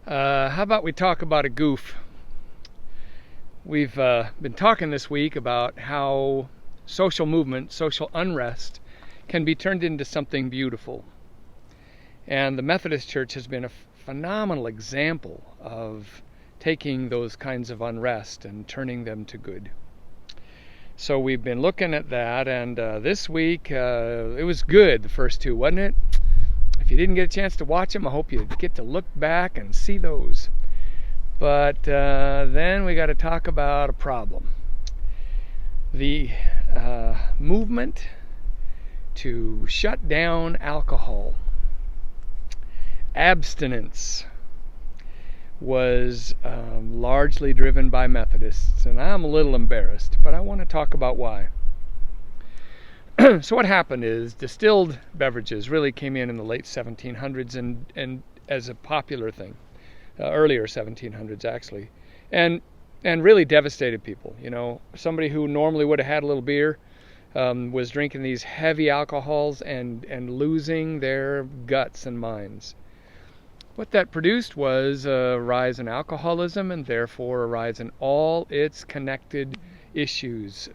How about we talk about a goof? We've been talking this week about how social movement, social unrest, can be turned into something beautiful. And the Methodist Church has been a phenomenal example of taking those kinds of unrest and turning them to good. So we've been looking at that, and this week it was good, the first two, wasn't it? If you didn't get a chance to watch them, I hope you get to look back and see those. But then we got to talk about a problem. The movement to shut down alcohol. Abstinence was largely driven by Methodists, and I'm a little embarrassed, but I want to talk about why. So what happened is distilled beverages really came in the late 1700s and as a popular thing, earlier 1700s actually, and really devastated people. You know, somebody who normally would have had a little beer was drinking these heavy alcohols and losing their guts and minds. What that produced was a rise in alcoholism and therefore a rise in all its connected issues.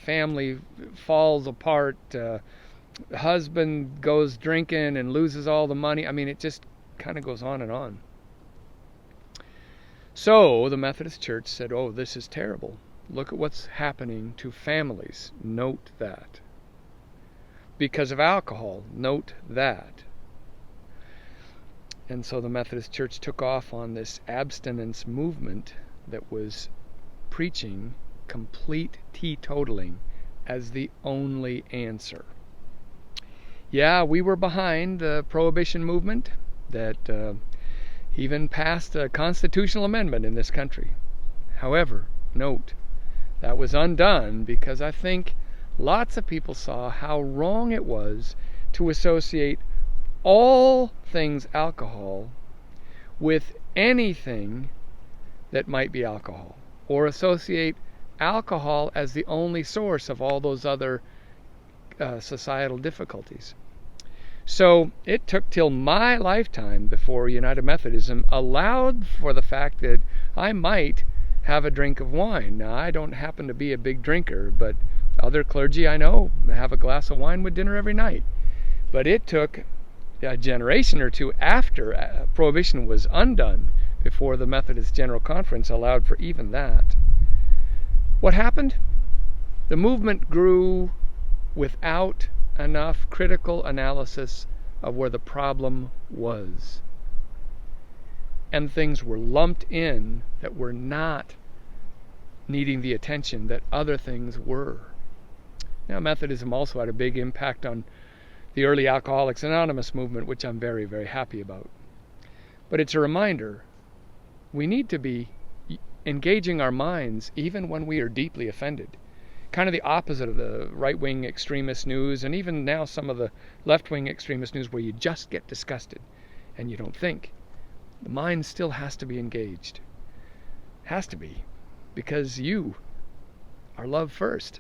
Family falls apart, husband goes drinking and loses all the money. I mean, it just kind of goes on and on. So the Methodist Church said, oh, this is terrible. Look at what's happening to families. Note that. Because of alcohol. Note that. And so the Methodist Church took off on this abstinence movement that was preaching complete teetotaling as the only answer. Yeah, we were behind the Prohibition movement that even passed a constitutional amendment in this country. However, note, that was undone because I think lots of people saw how wrong it was to associate all things alcohol with anything that might be alcohol, or associate alcohol as the only source of all those other societal difficulties. So it took till my lifetime before United Methodism allowed for the fact that I might have a drink of wine. Now, I don't happen to be a big drinker, but other clergy I know have a glass of wine with dinner every night. But it took a generation or two after Prohibition was undone before the Methodist General Conference allowed for even that. What happened? The movement grew without enough critical analysis of where the problem was. And things were lumped in that were not needing the attention that other things were. Now, Methodism also had a big impact on the early Alcoholics Anonymous movement, which I'm very, very happy about. But it's a reminder, we need to be engaging our minds even when we are deeply offended. Kind of the opposite of the right-wing extremist news, and even now some of the left-wing extremist news where you just get disgusted and you don't think. The mind still has to be engaged. Has to be, because you are loved first.